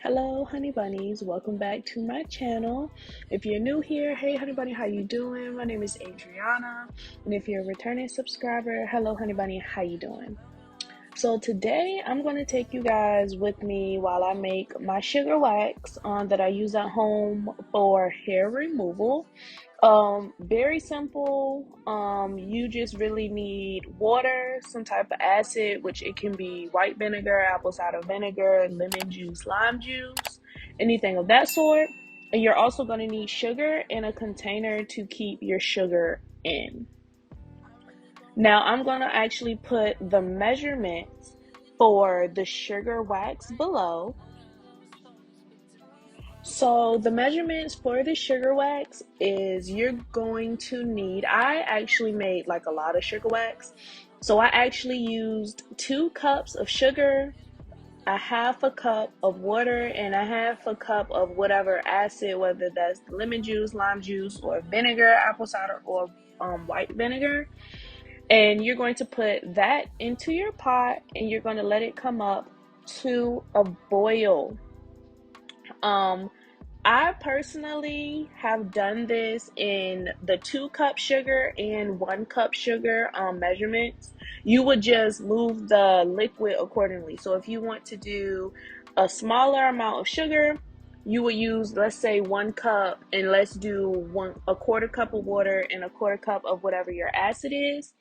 Hello honey bunnies, welcome back to my channel. If you're new here, hey honey bunny, how you doing? My name is Adriana, and if you're a returning subscriber, hello honey bunny, how you doing? So today I'm going to take you guys with me while I make my sugar wax that I use at home for hair removal. Very simple. You just really need water, some type of acid, which it can be white vinegar, apple cider vinegar, lemon juice, lime juice, anything of that sort. And you're also going to need sugar in a container to keep your sugar in. Now I'm going to actually put the measurements for the sugar wax below. So the measurements for the sugar wax is you're going to need, I actually made like a lot of sugar wax. So I actually used 2 cups of sugar, a half a cup of water, and a half a cup of whatever acid, whether that's lemon juice, lime juice, or vinegar, apple cider, or white vinegar. And you're going to put that into your pot and you're going to let it come up to a boil. I personally have done this in the 2 cup sugar and 1 cup sugar measurements. You would just move the liquid accordingly. So if you want to do a smaller amount of sugar, you would use, let's say, 1 cup, and let's do a quarter cup of water and a quarter cup of whatever your acid is.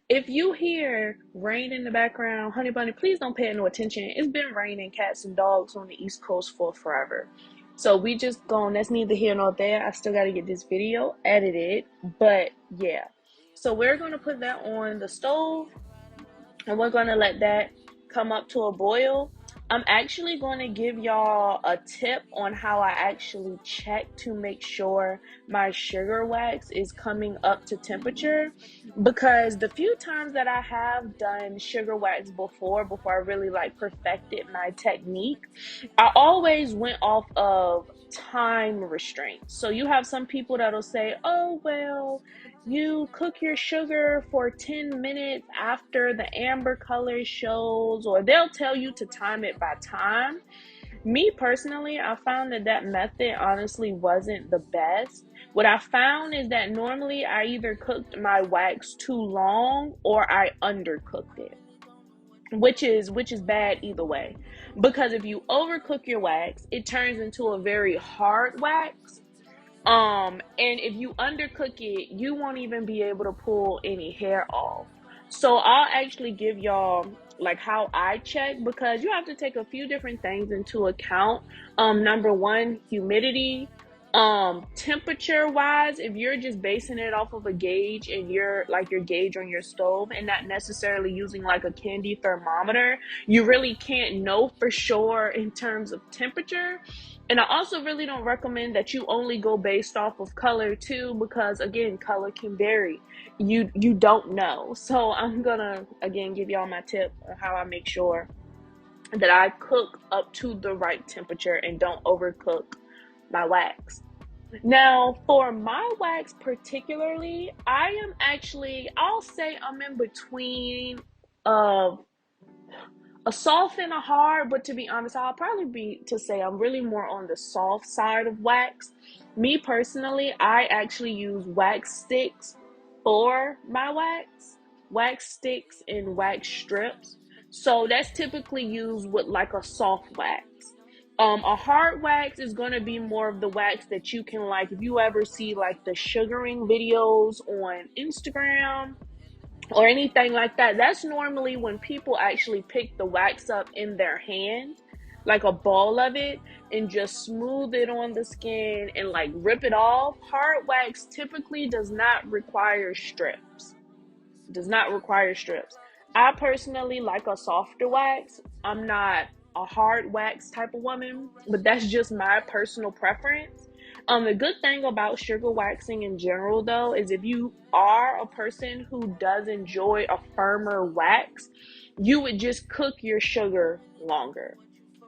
If you hear rain in the background, honey bunny, please don't pay no attention. It's been raining cats and dogs on the East Coast for forever. So we just gone, that's neither here nor there. I still got to get this video edited, but yeah. So we're going to put that on the stove and we're going to let that come up to a boil. I'm actually going to give y'all a tip on how I actually check to make sure my sugar wax is coming up to temperature, because the few times that I have done sugar wax before I really like perfected my technique, I always went off of time restraints. So you have some people that'll say, oh, well, you cook your sugar for 10 minutes after the amber color shows, or they'll tell you to time it by time. Me personally, I found that method honestly wasn't the best. What I found is that normally I either cooked my wax too long or I undercooked it, which is bad either way. Because if you overcook your wax, it turns into a very hard wax. And if you undercook it, you won't even be able to pull any hair off. So I'll actually give y'all like how I check, because you have to take a few different things into account. Number one, humidity. Temperature wise, if you're just basing it off of a gauge and you're like your gauge on your stove and not necessarily using like a candy thermometer, you really can't know for sure in terms of temperature. And I also really don't recommend that you only go based off of color too, because again, color can vary. You don't know. So I'm gonna again give y'all my tip on how I make sure that I cook up to the right temperature and don't overcook my wax. Now, for my wax particularly, I'll say I'm in between uh, a soft and a hard, but to be honest, I'll probably be to say I'm really more on the soft side of wax. Me personally, I actually use wax sticks for my wax sticks and wax strips. So that's typically used with like a soft wax. A hard wax is going to be more of the wax that you can, like, if you ever see like the sugaring videos on Instagram or anything like that, that's normally when people actually pick the wax up in their hand, like a ball of it, and just smooth it on the skin and like rip it off. Hard wax typically does not require strips. I personally like a softer wax. I'm not a hard wax type of woman, but that's just my personal preference. The good thing about sugar waxing in general, though, is if you are a person who does enjoy a firmer wax, you would just cook your sugar longer.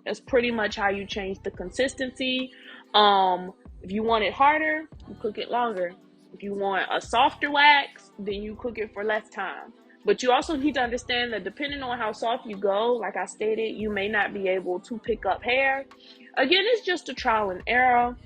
That's pretty much how you change the consistency. If you want it harder, you cook it longer. If you want a softer wax, then you cook it for less time. But you also need to understand that depending on how soft you go, like I stated, you may not be able to pick up hair. Again, it's just a trial and error.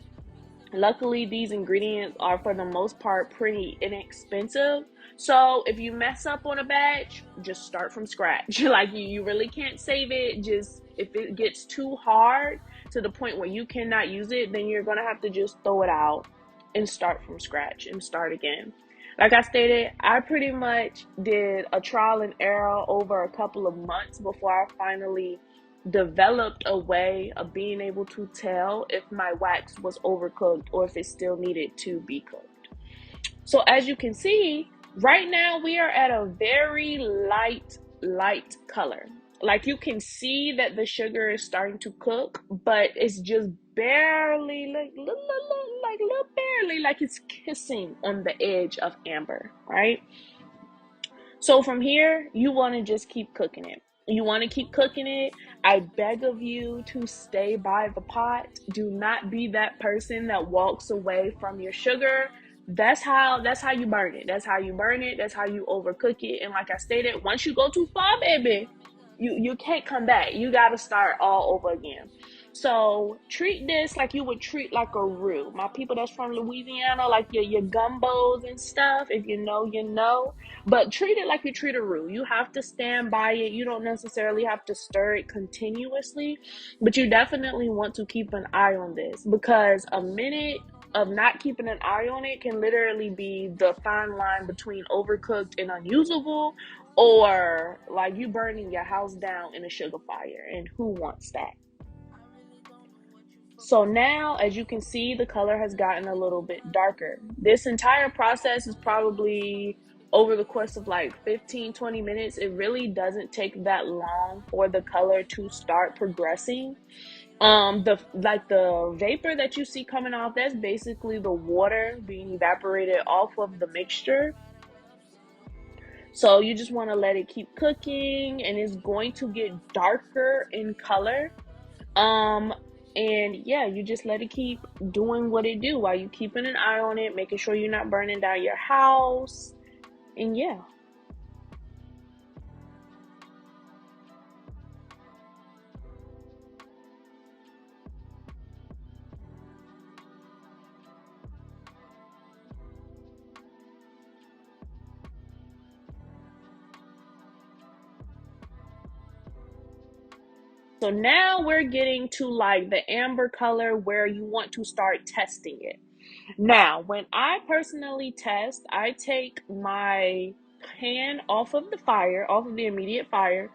Luckily, these ingredients are for the most part pretty inexpensive. So if you mess up on a batch, just start from scratch. Like you really can't save it. Just if it gets too hard to the point where you cannot use it, then you're gonna have to just throw it out and start from scratch and start again. Like I stated, I pretty much did a trial and error over a couple of months before I finally developed a way of being able to tell if my wax was overcooked or if it still needed to be cooked. So as you can see, right now we are at a very light color. Like you can see that the sugar is starting to cook, but it's just barely, like little barely, like it's kissing on the edge of amber, right? So from here, you want to just keep cooking it. You want to keep cooking it. I beg of you to stay by the pot. Do not be that person that walks away from your sugar. That's how you burn it. That's how you burn it. That's how you overcook it. And like I stated, once you go too far, baby, you can't come back. You got to start all over again. So treat this like you would treat like a roux. My people that's from Louisiana, like your gumbos and stuff. If you know, you know. But treat it like you treat a roux. You have to stand by it. You don't necessarily have to stir it continuously, but you definitely want to keep an eye on this, because a minute of not keeping an eye on it can literally be the fine line between overcooked and unusable, or like you burning your house down in a sugar fire, and who wants that? So now, as you can see, the color has gotten a little bit darker. This entire process is probably over the course of like 15-20 minutes. It really doesn't take that long for the color to start progressing. The vapor that you see coming off, that's basically the water being evaporated off of the mixture. So you just want to let it keep cooking, and it's going to get darker in color. Um, and yeah, you just let it keep doing what it do while you keeping an eye on it, making sure you're not burning down your house. And yeah. So now we're getting to like the amber color where you want to start testing it. Now, when I personally test, I take my pan off of the fire, off of the immediate fire,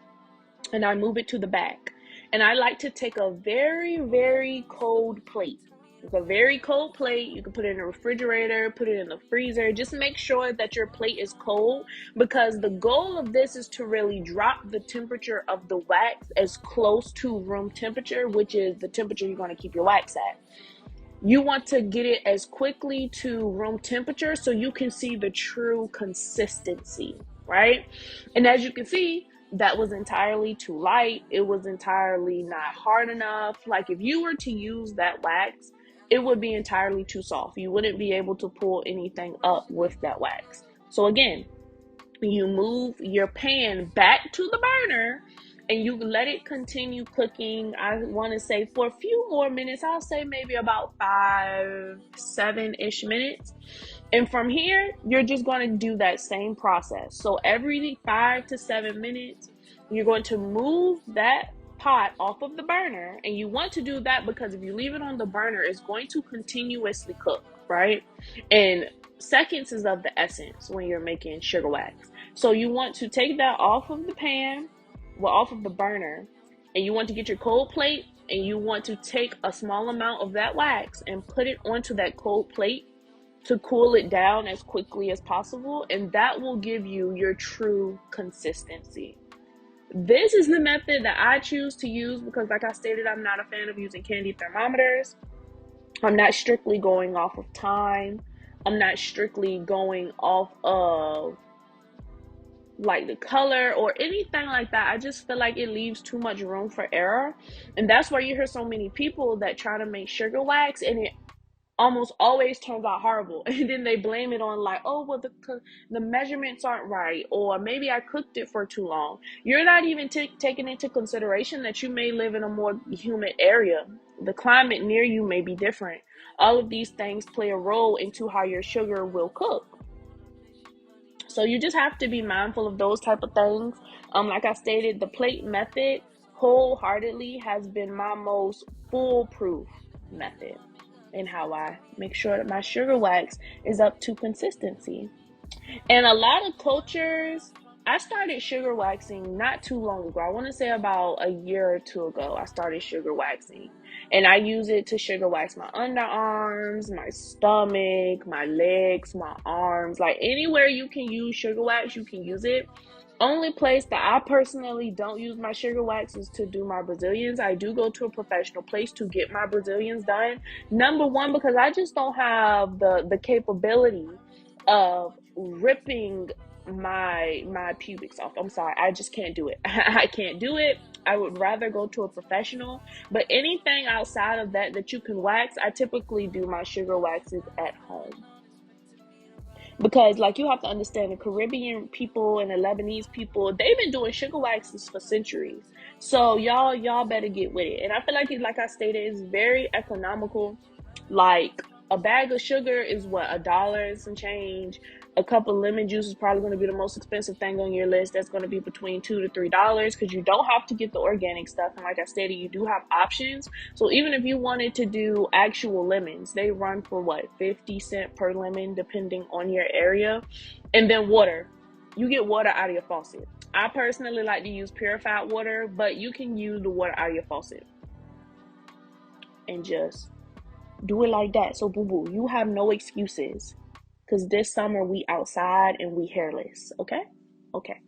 and I move it to the back. And I like to take a very cold plate. It's a very cold plate. You can put it in the refrigerator, put it in the freezer. Just make sure that your plate is cold, because the goal of this is to really drop the temperature of the wax as close to room temperature, which is the temperature you're going to keep your wax at. You want to get it as quickly to room temperature so you can see the true consistency, right? And as you can see, that was entirely too light. It was entirely not hard enough. Like if you were to use that wax, it would be entirely too soft. You wouldn't be able to pull anything up with that wax. So again, you move your pan back to the burner and you let it continue cooking. I want to say for a few more minutes. I'll say maybe about 5-7-ish minutes. And from here, you're just going to do that same process. So every 5 to 7 minutes, you're going to move that pot off of the burner. And you want to do that because if you leave it on the burner, it's going to continuously cook, right? And seconds is of the essence when you're making sugar wax. So you want to take that off of the pan, off of the burner, and you want to get your cold plate, and you want to take a small amount of that wax and put it onto that cold plate to cool it down as quickly as possible, and that will give you your true consistency. This is the method that I choose to use because, like I stated, I'm not a fan of using candy thermometers. I'm not strictly going off of time. I'm not strictly going off of like the color or anything like that. I just feel like it leaves too much room for error, and that's why you hear so many people that try to make sugar wax and it almost always turns out horrible. And then they blame it on like, oh well, the measurements aren't right, or maybe I cooked it for too long. You're not even taking into consideration that you may live in a more humid area. The climate near you may be different. All of these things play a role into how your sugar will cook. So you just have to be mindful of those type of things. Like I stated, the plate method wholeheartedly has been my most foolproof method in how I make sure that my sugar wax is up to consistency. And a lot of cultures, I started sugar waxing not too long ago. I want to say about a year or two ago, I started sugar waxing. And I use it to sugar wax my underarms, my stomach, my legs, my arms. Like anywhere you can use sugar wax, you can use it. Only place that I personally don't use my sugar wax is to do my Brazilians. I do go to a professional place to get my Brazilians done. Number one, because I just don't have the capability of ripping my pubics off. I'm sorry, I just can't do it. I can't do it. I would rather go to a professional. But anything outside of that you can wax, I typically do my sugar waxes at home. Because like you have to understand, the Caribbean people and the Lebanese people, they've been doing sugar waxes for centuries. So y'all better get with it. And I feel like I stated, it's very economical. Like a bag of sugar is what, $1 and some change. A cup of lemon juice is probably going to be the most expensive thing on your list. That's going to be between $2 to $3, because you don't have to get the organic stuff. And like I stated, you do have options. So even if you wanted to do actual lemons, they run for what, 50 cents per lemon, depending on your area. And then water, you get water out of your faucet. I personally like to use purified water, but you can use the water out of your faucet and just do it like that. So boo boo, you have no excuses, because this summer we outside and we hairless. Okay? Okay.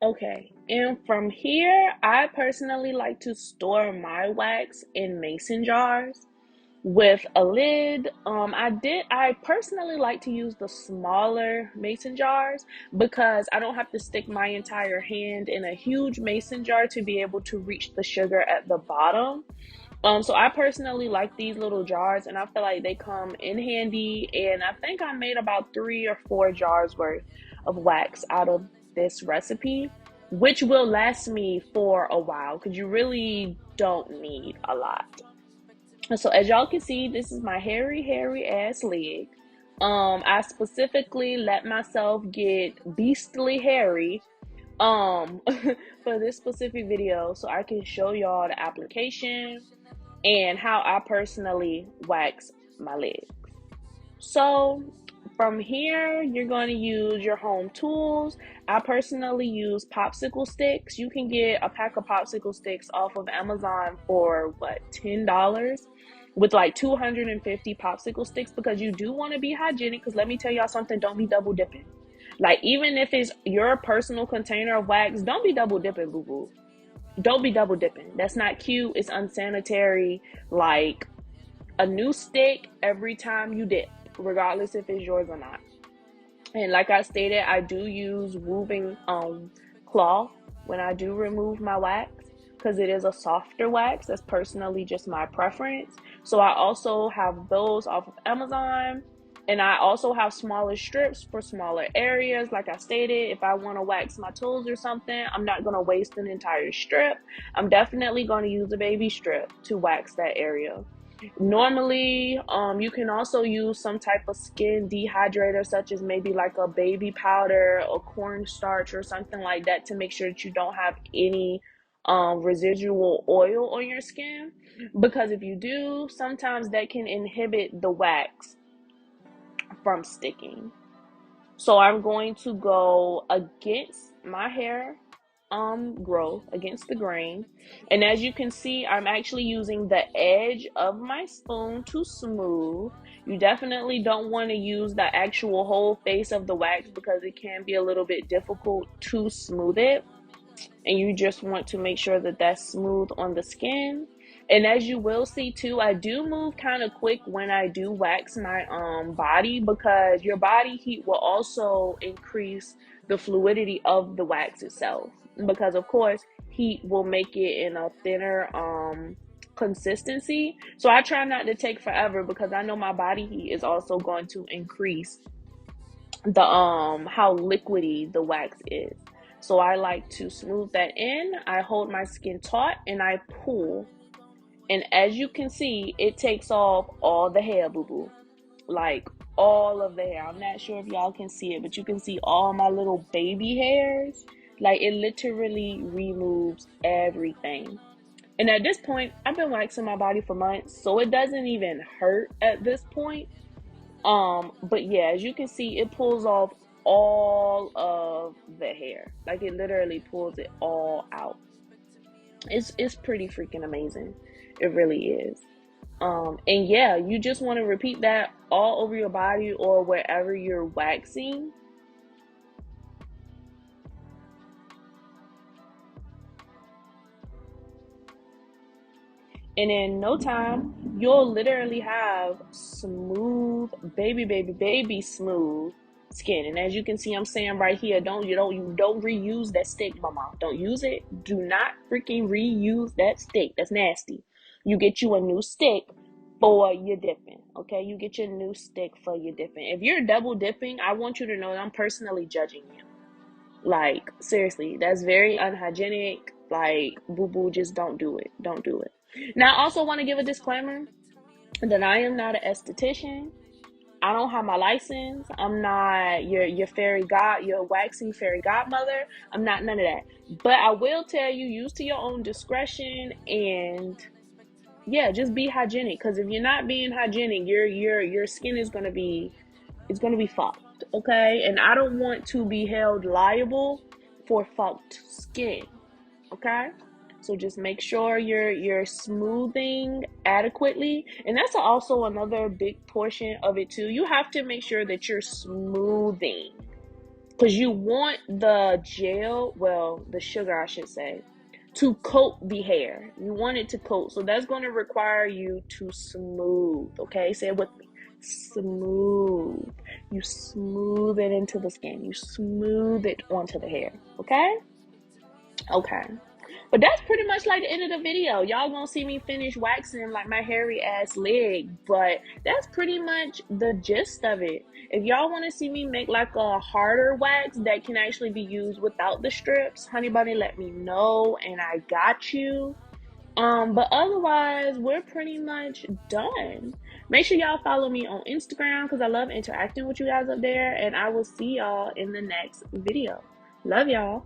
Okay, and from here, I personally like to store my wax in mason jars with a lid. I personally like to use the smaller mason jars because I don't have to stick my entire hand in a huge mason jar to be able to reach the sugar at the bottom. So I personally like these little jars, and I feel like they come in handy. And I think I made about 3 or 4 jars worth of wax out of this recipe, which will last me for a while because you really don't need a lot. So as y'all can see, this is my hairy ass leg. I specifically let myself get beastly hairy for this specific video so I can show y'all the application and how I personally wax my legs. So from here, you're going to use your home tools. I personally use popsicle sticks. You can get a pack of popsicle sticks off of Amazon for what, $10? With like 250 popsicle sticks, because you do want to be hygienic. Because let me tell y'all something, don't be double dipping. Like, even if it's your personal container of wax, don't be double dipping, boo boo. Don't be double dipping. That's not cute. It's unsanitary. Like, a new stick every time you dip, regardless if it's yours or not. And like I stated, I do use woven cloth when I do remove my wax because it is a softer wax. That's personally just my preference. So I also have those off of Amazon. And I also have smaller strips for smaller areas. Like I stated, if I want to wax my toes or something, I'm not going to waste an entire strip. I'm definitely going to use a baby strip to wax that area. Normally, you can also use some type of skin dehydrator, such as maybe like a baby powder or cornstarch or something like that, to make sure that you don't have any residual oil on your skin. Because if you do, sometimes that can inhibit the wax from sticking. So I'm going to go against my hair growth, against the grain. And as you can see, I'm actually using the edge of my spoon to smooth. You definitely don't want to use the actual whole face of the wax because it can be a little bit difficult to smooth it. And you just want to make sure that that's smooth on the skin. And as you will see too, I do move kind of quick when I do wax my body, because your body heat will also increase the fluidity of the wax itself, because of course heat will make it in a thinner consistency. So I try not to take forever because I know my body heat is also going to increase the how liquidy the wax is. So I like to smooth that in. I hold my skin taut and I pull. And as you can see, it takes off all the hair, boo boo. Like, all of the hair. I'm not sure if y'all can see it, but you can see all my little baby hairs. Like, it literally removes everything. And at this point, I've been waxing my body for months, so it doesn't even hurt at this point. But yeah, as you can see, it pulls off all of the hair. Like, it literally pulls it all out. It's pretty freaking amazing. It really is. And yeah, you just want to repeat that all over your body or wherever you're waxing. And in no time, you'll literally have smooth, baby smooth skin. And as you can see, I'm saying right here, you don't reuse that stick, mama. Don't use it. Do not freaking reuse that stick. That's nasty. You get you a new stick for your dipping. Okay, you get your new stick for your dipping. If you're double dipping, I want you to know that I'm personally judging you. Like, seriously, that's very unhygienic. Like, boo boo, just don't do it. Don't do it. Now, I also want to give a disclaimer that I am not an esthetician. I don't have my license. I'm not your waxing fairy godmother. I'm not none of that. But I will tell you, use to your own discretion, and yeah, just be hygienic. Because if you're not being hygienic, your skin is gonna be fucked. Okay, and I don't want to be held liable for fucked skin. Okay. So just make sure you're smoothing adequately. And that's also another big portion of it too. You have to make sure that you're smoothing because you want the gel, well, the sugar, I should say, to coat the hair. You want it to coat. So that's going to require you to smooth. Okay, say it with me. Smooth. You smooth it into the skin. You smooth it onto the hair. Okay? Okay. But that's pretty much like the end of the video. Y'all gonna see me finish waxing like my hairy ass leg, but that's pretty much the gist of it. If y'all want to see me make like a harder wax that can actually be used without the strips, honey bunny, let me know and I got you. But otherwise, we're pretty much done. Make sure y'all follow me on Instagram because I love interacting with you guys up there, and I will see y'all in the next video. Love y'all.